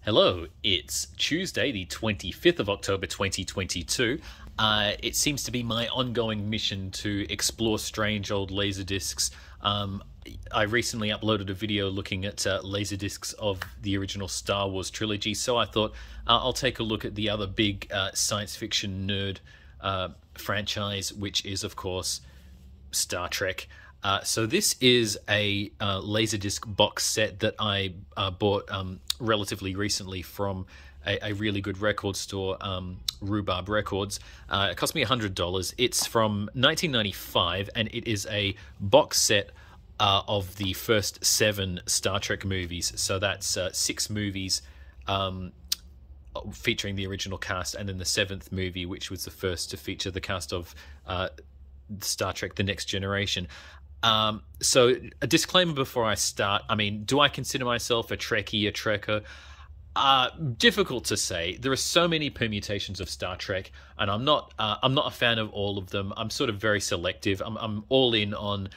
Hello, it's Tuesday, the 25th of October 2022. It seems to be my ongoing mission to explore strange old laserdiscs. I recently uploaded a video looking at laserdiscs of the original Star Wars trilogy, so I thought I'll take a look at the other big science fiction nerd franchise, which is, of course, Star Trek. So this is a laserdisc box set that I bought relatively recently from a really good record store, Rhubarb Records. It cost me $100. It's from 1995, and it is a box set of the first 7 Star Trek movies. So that's 6 movies featuring the original cast, and then the 7th movie, which was the first to feature the cast of Star Trek: The Next Generation. So a disclaimer before I start. I mean, do I consider myself a Trekkie, a Trekker? Difficult to say. There are so many permutations of Star Trek, and I'm not a fan of all of them. I'm sort of very selective. I'm all in on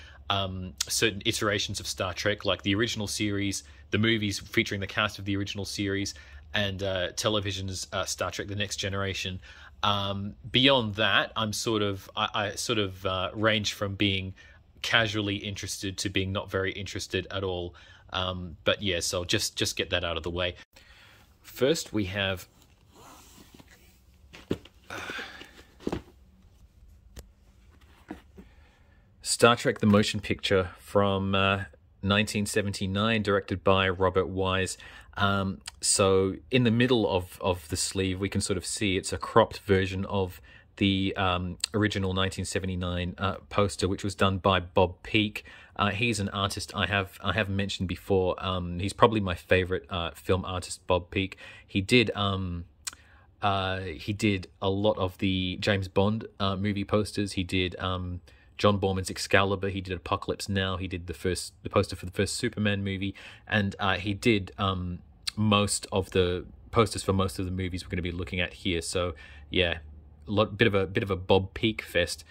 certain iterations of Star Trek, like the original series, the movies featuring the cast of the original series, and television's Star Trek: The Next Generation. Beyond that, I sort of range from being casually interested to being not very interested at all. But yeah, so just get that out of the way. First, we have Star Trek: The Motion Picture from 1979, directed by Robert Wise. So in the middle of the sleeve, we can sort of see it's a cropped version of the original 1979 poster, which was done by Bob Peak. He's an artist I have mentioned before. He's probably my favorite film artist, Bob Peak. He did a lot of the James Bond movie posters. He did John Borman's Excalibur. He did Apocalypse Now. He did the poster for the first Superman movie, and he did most of the posters for most of the movies we're going to be looking at here. So yeah. Bit of a Bob Peak fest.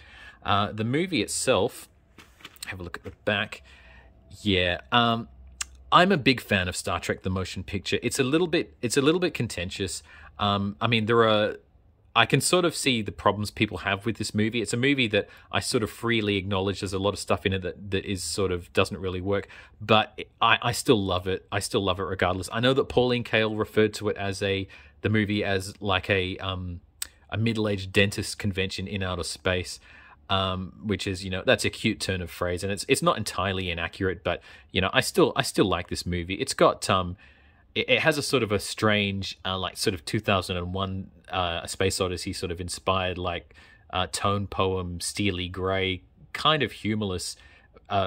The movie itself, have a look at the back. Yeah, I'm a big fan of Star Trek: The Motion Picture. It's a little bit contentious. I mean, I can sort of see the problems people have with this movie. It's a movie that I sort of freely acknowledge there's a lot of stuff in it that is sort of doesn't really work, but I still love it. I still love it regardless. I know that Pauline Kael referred to it as the movie as like a middle-aged dentist convention in outer space, which is, that's a cute turn of phrase, and it's not entirely inaccurate, but I still like this movie. It's got it has a sort of a strange like sort of 2001 A Space Odyssey sort of inspired like tone poem, steely gray, kind of humorless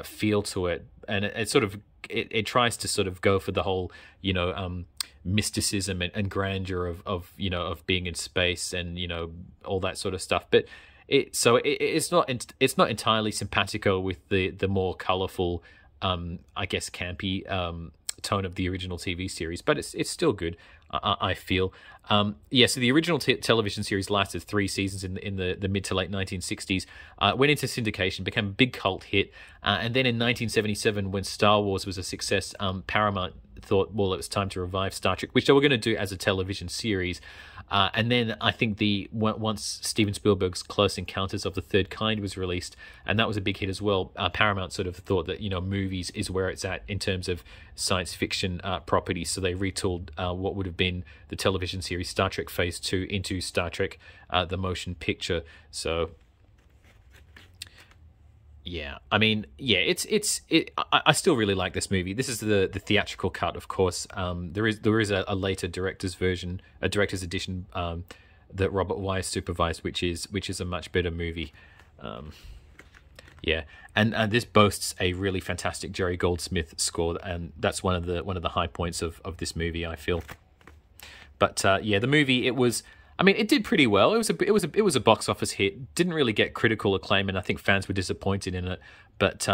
feel to it, and it tries to sort of go for the whole mysticism and grandeur of being in space and all that sort of stuff, but it's not entirely simpatico with the more colorful I guess campy tone of the original TV series, but it's still good. I feel. So the original television series lasted 3 seasons in the mid to late 1960s, went into syndication, became a big cult hit, and then in 1977, when Star Wars was a success, Paramount thought, well, it was time to revive Star Trek, which they were going to do as a television series. And then I think once Steven Spielberg's Close Encounters of the Third Kind was released, and that was a big hit as well, Paramount sort of thought that movies is where it's at in terms of science fiction properties. So they retooled what would have been the television series Star Trek Phase 2 into Star Trek: The Motion Picture. So yeah, I mean, yeah, I still really like this movie. This is the theatrical cut, of course. There is a later director's version, a director's edition that Robert Wise supervised, which is a much better movie. Yeah, and this boasts a really fantastic Jerry Goldsmith score, and that's one of the high points of this movie, I feel. But yeah, the movie, it did pretty well. It was a box office hit. Didn't really get critical acclaim, and I think fans were disappointed in it. But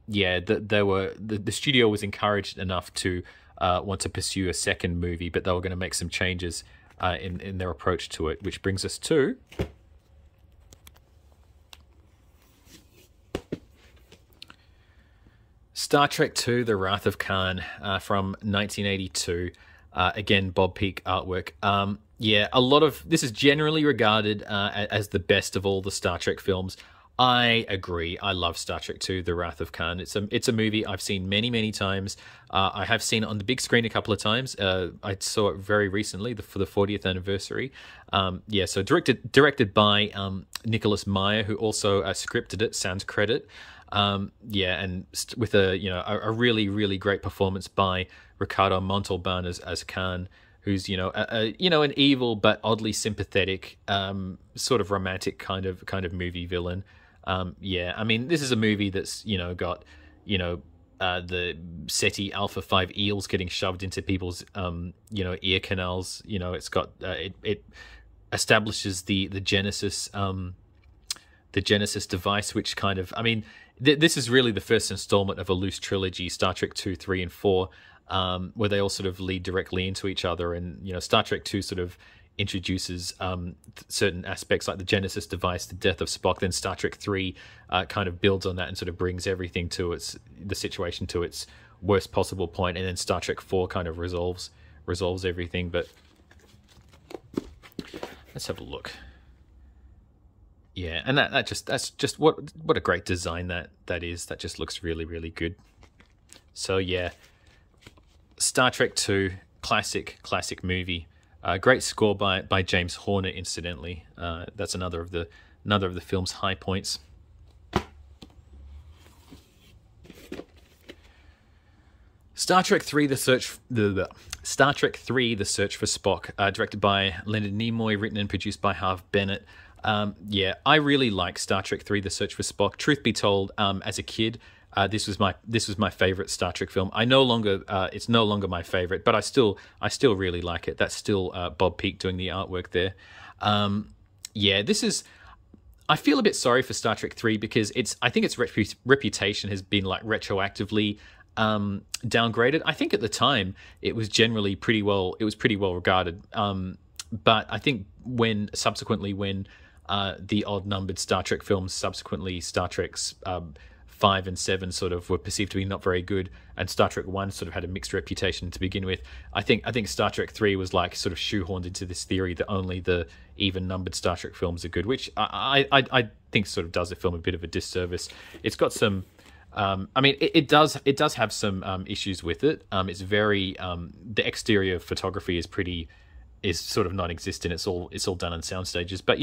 yeah, the studio was encouraged enough to want to pursue a second movie, but they were going to make some changes in their approach to it, which brings us to Star Trek II: The Wrath of Khan from 1982. Again, Bob Peak artwork. Yeah, a lot of this is generally regarded as the best of all the Star Trek films. I agree. I love Star Trek II: The Wrath of Khan. It's a movie I've seen many, many times. I have seen it on the big screen a couple of times. I saw it very recently for the 40th anniversary. Yeah, so directed by Nicholas Meyer, who also scripted it, sans credit. Yeah, and with a really, really great performance by Ricardo Montalban as Khan, who's an evil but oddly sympathetic, sort of romantic kind of movie villain. Yeah, I mean, this is a movie that's got the SETI Alpha 5 eels getting shoved into people's ear canals. It's got it establishes the Genesis device, which kind of, I mean, this is really the first installment of a loose trilogy, Star Trek 2, 3, and 4, where they all sort of lead directly into each other. And Star Trek 2 sort of introduces certain aspects like the Genesis device, the death of Spock. Then Star Trek 3 kind of builds on that and sort of brings everything to the situation to its worst possible point. And then Star Trek 4 kind of resolves everything. But let's have a look. Yeah, and that's just what a great design that is. That just looks really, really good. So yeah, Star Trek 2, classic movie. Great score by James Horner, incidentally. That's another of the film's high points. Star Trek 3: The Search for Spock, directed by Leonard Nimoy, written and produced by Harve Bennett. Yeah, I really like Star Trek 3: The Search for Spock. Truth be told, as a kid, this was my favorite Star Trek film. It's no longer my favorite, but I still really like it. That's still Bob Peak doing the artwork there. Yeah, I feel a bit sorry for Star Trek 3 because I think its reputation has been like retroactively downgraded. I think at the time it was generally pretty well regarded. But I think when the odd numbered Star Trek films, subsequently Star Trek's 5 and 7 sort of were perceived to be not very good, and Star Trek 1 sort of had a mixed reputation to begin with. I think Star Trek 3 was like sort of shoehorned into this theory that only the even numbered Star Trek films are good, which I think sort of does the film a bit of a disservice. It's got some I mean, it does have some issues with it. It's very the exterior photography is sort of non-existent. It's all done on sound stages, but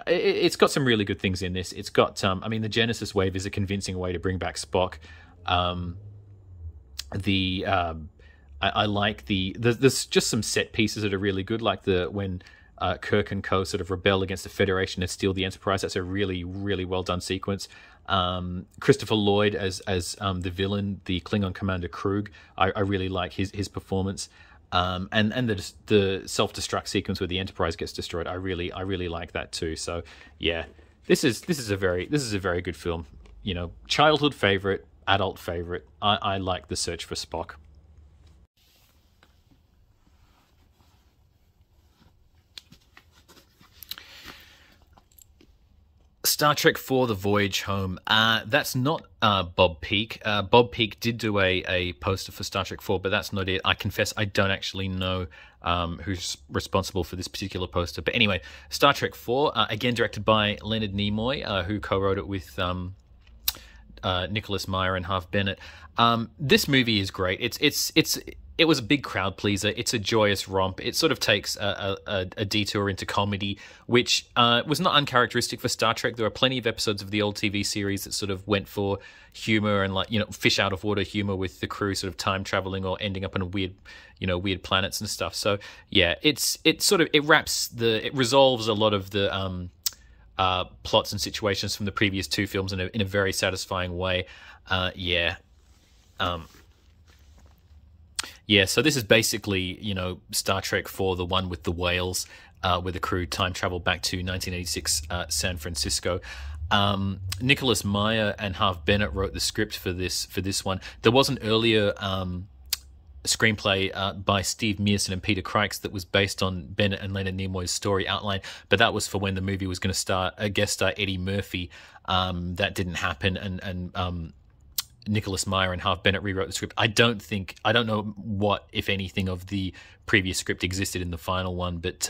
it's got some really good things in this. It's got I mean, the Genesis wave is a convincing way to bring back Spock. I like there's just some set pieces that are really good, like when Kirk and co sort of rebel against the Federation and steal the Enterprise. That's a really, really well done sequence. Christopher Lloyd as the villain, the Klingon commander Krug, I really like his performance. And the self-destruct sequence where the Enterprise gets destroyed, I really like that too. So yeah, this is a very good film. Childhood favorite, adult favorite. I like The Search for Spock. Star Trek IV: The Voyage Home. That's not Bob Peak. Bob Peak did do a poster for Star Trek IV, but that's not it. I confess I don't actually know who's responsible for this particular poster. But anyway, Star Trek IV, again directed by Leonard Nimoy, who co-wrote it with Nicholas Meyer and Harve Bennett. This movie is great. It was a big crowd pleaser. It's a joyous romp. It sort of takes a detour into comedy, which was not uncharacteristic for Star Trek. There are plenty of episodes of the old TV series that sort of went for humor and fish out of water humor with the crew sort of time traveling or ending up on weird planets and stuff. So yeah, it resolves a lot of the plots and situations from the previous two films in a very satisfying way. Yeah, so this is basically, Star Trek IV, the one with the whales, where the crew time travel back to 1986 San Francisco. Nicholas Meyer and Harve Bennett wrote the script for this one. There was an earlier screenplay by Steve Mearson and Peter Crykes that was based on Bennett and Leonard Nimoy's story outline, but that was for when the movie was going to guest star Eddie Murphy. That didn't happen, and Nicholas Meyer and Harve Bennett rewrote the script. I don't know what, if anything, of the previous script existed in the final one, but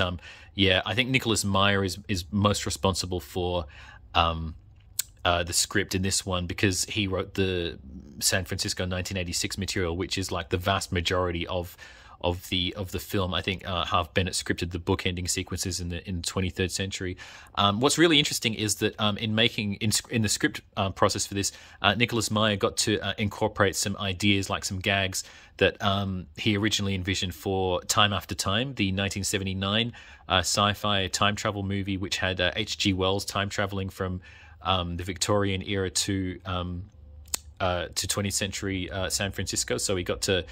yeah, I think Nicholas Meyer is most responsible for the script in this one, because he wrote the San Francisco 1986 material, which is like the vast majority of the film. I think Harve Bennett scripted the bookending sequences in the 23rd century. What's really interesting is that in the script process for this, Nicholas Meyer got to incorporate some ideas, like some gags that he originally envisioned for Time After Time, the 1979 sci-fi time travel movie, which had H.G. Wells time traveling from the Victorian era to 20th century San Francisco. So he got to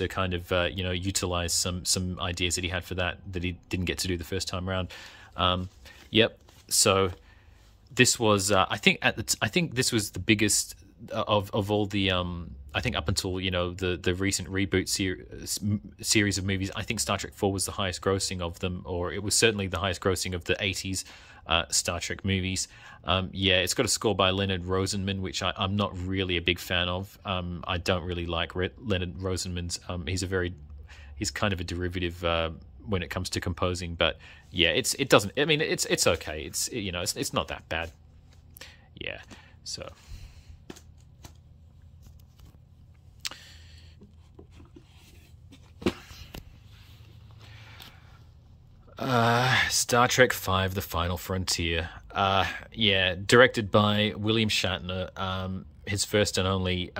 kind of utilize some ideas that he had for that he didn't get to do the first time around. Yep. So this was I think this was the biggest of all the I think up until the recent reboot series of movies. I think Star Trek 4 was the highest grossing of them, or it was certainly the highest grossing of the 80s Star Trek movies. Yeah, it's got a score by Leonard Rosenman, which I'm not really a big fan of. I don't really like Leonard Rosenman's. He's kind of a derivative when it comes to composing, but yeah, it's okay. It's not that bad. Yeah, so. Star Trek V: The Final Frontier. Yeah, directed by William Shatner. His first and only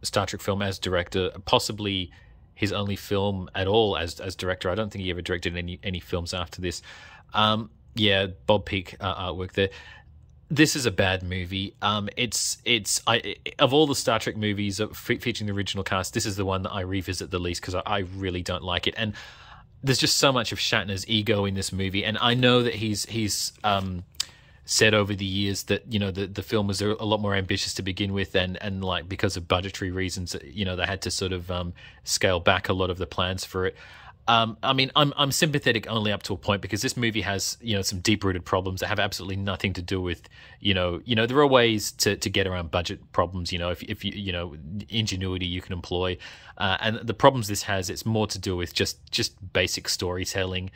Star Trek film as director, possibly his only film at all as director. I don't think he ever directed any films after this. Yeah, Bob Peak artwork there. This is a bad movie. Of all the Star Trek movies featuring the original cast, this is the one that I revisit the least, because I really don't like it. And there's just so much of Shatner's ego in this movie, and I know that he's said over the years that the film was a lot more ambitious to begin with, and like because of budgetary reasons, they had to sort of scale back a lot of the plans for it. I mean, I'm sympathetic only up to a point, because this movie has some deep-rooted problems that have absolutely nothing to do with there are ways to get around budget problems, if ingenuity you can employ, and the problems this has, it's more to do with just basic storytelling,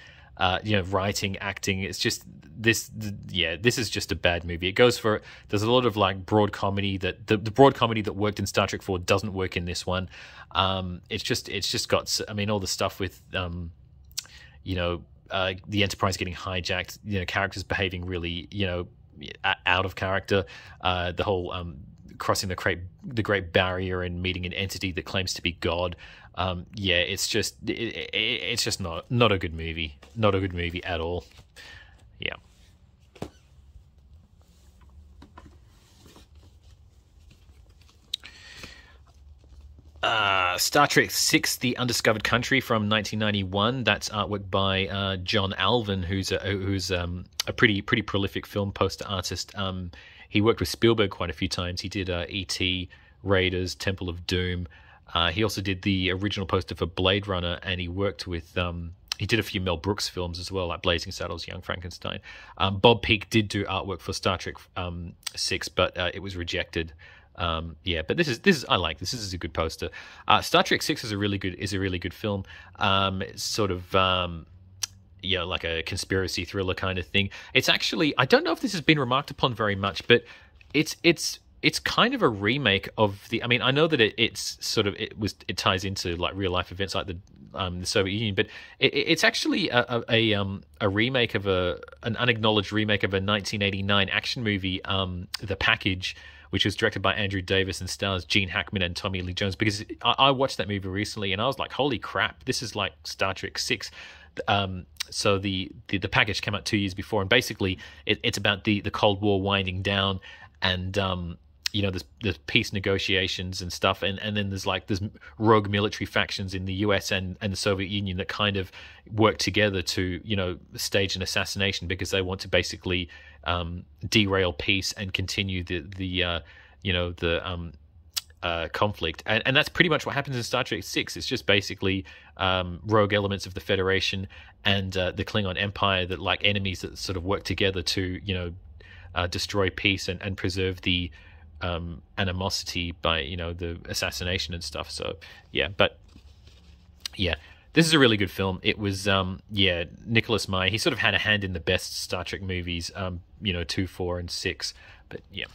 writing, acting. It's just this is just a bad movie. There's a lot of like broad comedy that the broad comedy that worked in Star Trek 4 doesn't work in this one. It's just got, I mean, all the stuff with the Enterprise getting hijacked, characters behaving really out of character, the whole crossing the Great Barrier and meeting an entity that claims to be God. Yeah, it's just not a good movie. Not a good movie at all. Yeah. Star Trek VI: The Undiscovered Country from 1991. That's artwork by John Alvin, who's a pretty prolific film poster artist. He worked with Spielberg quite a few times. He did E.T., Raiders, Temple of Doom. He also did the original poster for Blade Runner, and he worked with he did a few Mel Brooks films as well, like Blazing Saddles, Young Frankenstein. Bob Peak did do artwork for Star Trek VI, but it was rejected. Yeah, but this is I like this. This is a good poster. Star Trek VI is a really good film. It's sort of like a conspiracy thriller kind of thing. It's actually, I don't know if this has been remarked upon very much, but it's kind of a remake of the. I mean, I know that it ties into like real life events like the Soviet Union, but it's actually a remake of an unacknowledged remake of a 1989 action movie, The Package, which was directed by Andrew Davis and stars Gene Hackman and Tommy Lee Jones. Because I watched that movie recently and I was like, holy crap, this is like Star Trek VI. So the Package came out 2 years before, and basically it's about the Cold War winding down, and there's peace negotiations and stuff, and then there's rogue military factions in the US and the Soviet Union that kind of work together to stage an assassination, because they want to basically derail peace and continue the conflict, and that's pretty much what happens in Star Trek VI. It's just basically rogue elements of the Federation and the Klingon Empire that like enemies that sort of work together to destroy peace and preserve the animosity by, you know, the assassination and stuff. So yeah, but yeah, this is a really good film. It was yeah, Nicholas Meyer, he sort of had a hand in the best Star Trek movies, you know, 2, 4, and 6. But yeah.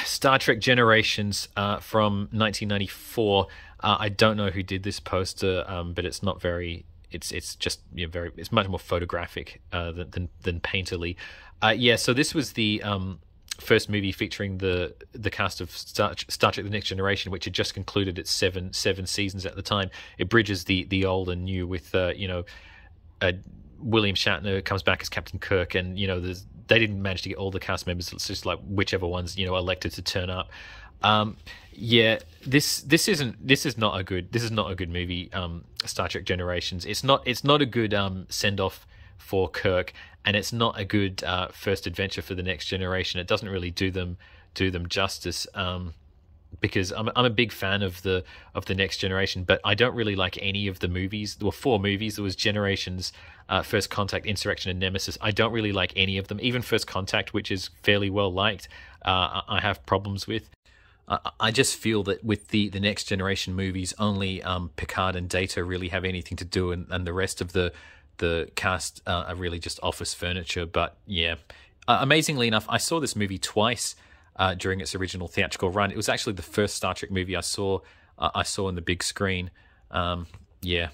Star Trek Generations from 1994. I don't know who did this poster, but it's not very. It's just, you know, very. It's much more photographic than painterly. Yeah. So this was the first movie featuring the cast of Star Trek: The Next Generation, which had just concluded its seven seasons at the time. It bridges the old and new with you know, William Shatner comes back as Captain Kirk, and you know they didn't manage to get all the cast members. It's just like whichever ones, you know, elected to turn up. Yeah, this is not a good movie. Star Trek Generations. It's not a good send off for Kirk, and it's not a good first adventure for the Next Generation. It doesn't really do them justice. Because I'm a big fan of the Next Generation, but I don't really like any of the movies. There were 4 movies. There was Generations, First Contact, Insurrection, and Nemesis. I don't really like any of them. Even First Contact, which is fairly well liked, I have problems with. I just feel that with the Next Generation movies, only Picard and Data really have anything to do, and the rest of the cast are really just office furniture. But yeah, amazingly enough, I saw this movie twice. During its original theatrical run. It was actually the first Star Trek movie I saw on the big screen. Yeah,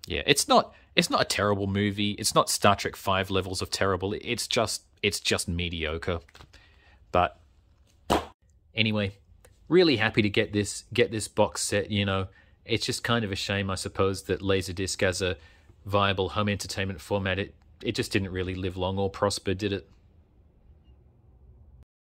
it's not a terrible movie. It's not Star Trek 5 levels of terrible. It's just mediocre. But anyway, really happy to get this box set. You know, it's just kind of a shame, I suppose, that LaserDisc as a viable home entertainment format, it just didn't really live long or prosper, did it?